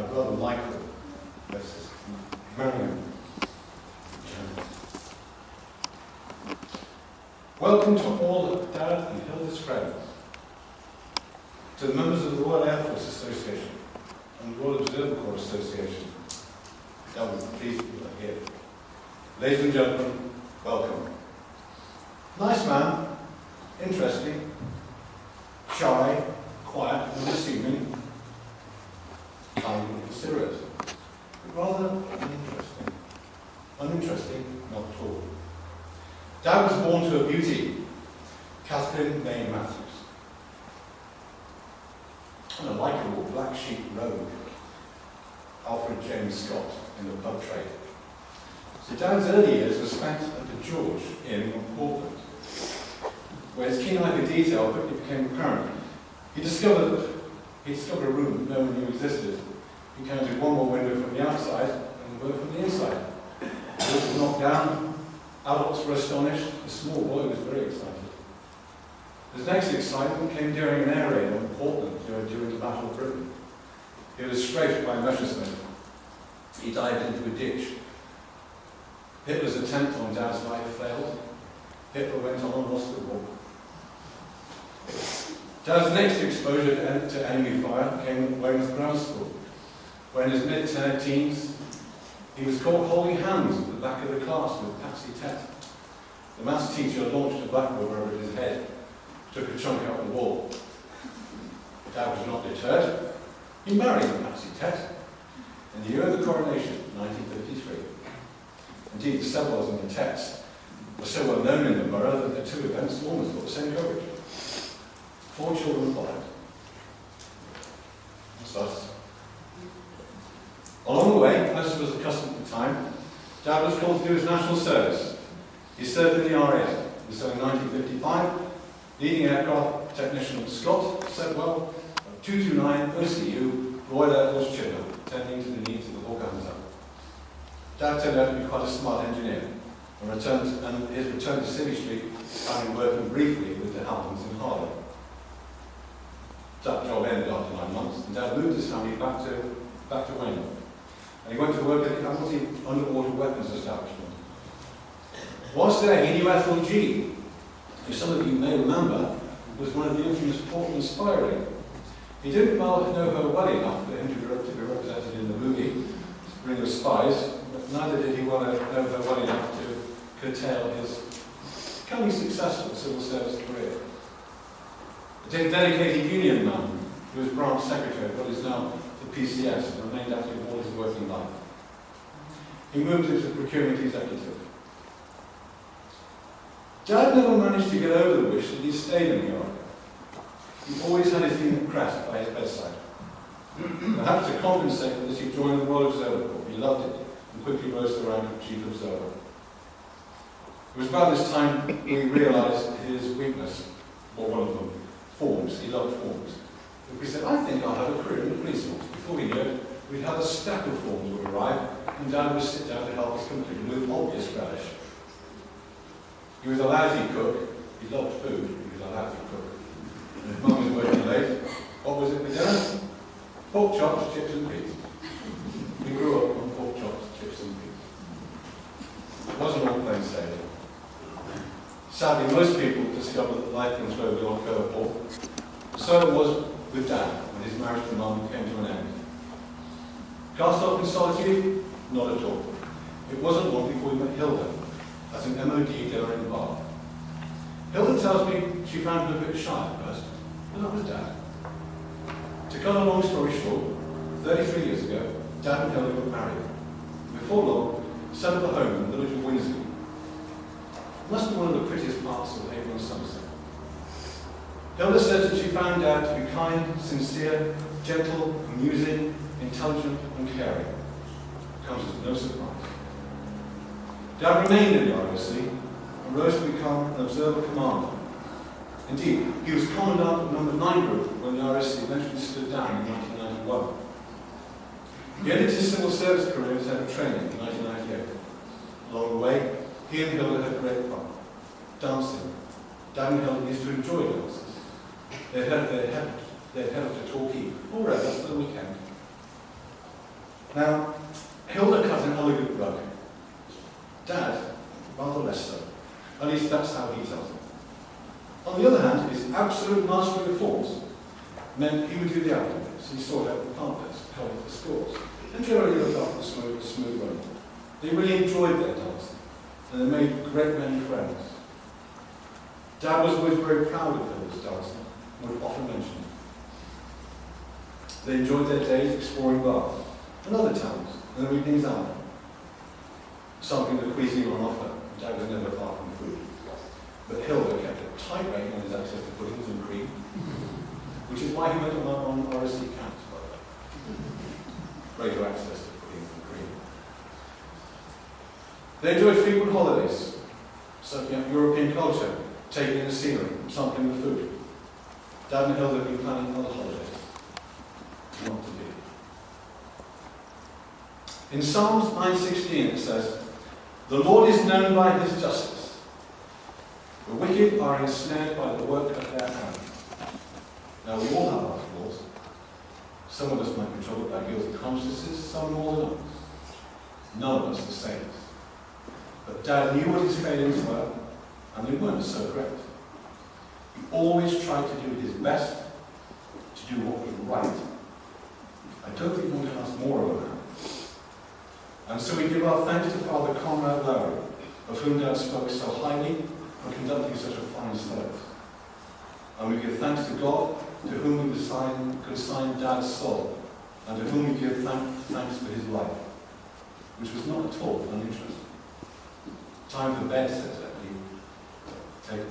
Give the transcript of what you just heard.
my brother Michael, Marion. Welcome to all of Dad and Hilda's friends, to the members of the Royal Air Force Association and the Royal Observer Corps Association. I'm pleased you are here. Ladies and gentlemen, welcome. Nice man, interesting, shy, quiet, and unassuming, kind and considerate, but rather uninteresting. Uninteresting, not at all. Dad was born to a beauty, Catherine May Matthews, and a likeable black sheep rogue, Alfred James Scott, in the pub trade. So Dad's early years were spent at the George Inn in Portland, where his keen eye for detail quickly became apparent. He discovered a room that no one knew existed. He counted one more window from the outside and one from the inside. The doors were knocked down, adults were astonished, the small boy was very excited. His next excitement came during an air raid on Portland during the Battle of Britain. He was strafed by a Messerschmitt. He dived into a ditch. Hitler's attempt on Dad's life failed. Hitler went on and lost the war. Dad's next exposure to enemy fire came at Weymouth Grammar School, where in his mid-teens he was caught holding hands at the back of the class with Patsy Tet. The maths teacher launched a blackboard over his head, took a chunk out of the wall. Dad was not deterred. He married Patsy Tet in the year of the coronation, 1953. Indeed, the Sedwells and the Tets were so well known in the borough that the two events almost got the same coverage. 4 children followed. That's us. Along the way, as was the custom at the time, Dad was called to do his national service. He served in the RAF, and so in 1955, leading aircraft technician Scott Sedwell, 229 OCU, Royal Air Force Chipper, tending to the needs of the Hawker Hunter. Dad turned out to be quite a smart engineer, and his return to City Street found him working briefly with the Halpins in Harlow. That job ended after 9 months, and Dad moved his family back to Weymouth. And he went to work at the Admiralty Underwater Weapons Establishment. Whilst there, he knew Ethel G., who some of you may remember was one of the infamous Portland spy ring. He didn't know her well enough for him to be represented in the movie Ring of Spies, but neither did he want to know her well enough to curtail his becoming successful civil service career. A dedicated union man who was branch secretary of what is now the PCS and remained active all his working life. He moved into the procurement executive. Dad never managed to get over the wish that he stayed in the Army. He always had his unit crest by his bedside. Perhaps to compensate for this, he joined the Royal Observer Corps. He loved it and quickly rose to the rank of Chief Observer. It was about this time we realised his weakness, or one of them, forms. He loved forms. We said, I think I'll have a career in the police force. Before we knew it, we'd have a stack of forms would arrive, and Dad would sit down to help us complete with obvious relish. He was a lousy cook. He loved food. He was a lousy cook. And if Mum was working late, what was it for dinner? Pork chops, chips and peas. We grew up on pork chops, chips and peas. It wasn't all plain sailing. Sadly, most people discover that life can throw the odd curveball. So it was with Dad when his marriage to Mum came to an end. Cast off in solitude? Not at all. It wasn't long before we met Hilda as an MOD dealer in Bath. Hilda tells me she found him a bit shy at first, but that was Dad. To cut a long story short, 33 years ago, Dad and Hilda got married. Before long, settled at home in the village of Windsor. It must be one of the prettiest parts of Avon and Somerset. Hilda says that she found Dad to be kind, sincere, gentle, amusing, intelligent, and caring. It comes as no surprise. Dad remained in the ROC and rose to become an observer commander. Indeed, he was commandant of number 9 group when the ROC eventually stood down in 1991. He ended his civil service career as head of training in 1998. Along the way, he and Hilda had great fun. Dancing. Dad and Hilda used to enjoy dances. They'd head off to Torquay or Redlands for the weekend. Now, Hilda cut an elegant rug. Dad, rather less so. At least that's how he tells it. On the other hand, his absolute mastery of forms meant he would do the outdoor bits. He sorted out the carpets, colored the scores, and generally looked after the smooth running. They really enjoyed their dancing, and they made a great many friends. Dad was always very proud of Hilda's dancing, and would often mention it. They enjoyed their days exploring Bath and other towns, and their evenings out. Something the cuisine on offer. Dad was never far from food. But Hilda kept a tight rein on his access to puddings and cream, which is why he went on RSC camps, by the way. Greater access to puddings and cream. They enjoyed frequent holidays, soaking up European culture, taking in the scenery, sampling the food. Dad and Hilda had been planning other holidays. Not to be. In Psalms 9:16 it says, "The Lord is known by his justice. The wicked are ensnared by the work of their hands." Now we all have our flaws. Some of us might be troubled by guilty consciences, some more than others. None of us the same. But Dad knew what his failings were, and they weren't so great. He always tried to do his best to do what was right. I don't think one can ask more of a man. And so we give our thanks to Father Conrad Lowry, of whom Dad spoke so highly for conducting such a fine service. And we give thanks to God, to whom we consign Dad's soul, and to whom we give thanks for his life, which was not at all uninteresting. Time for bed, says Eddie. Take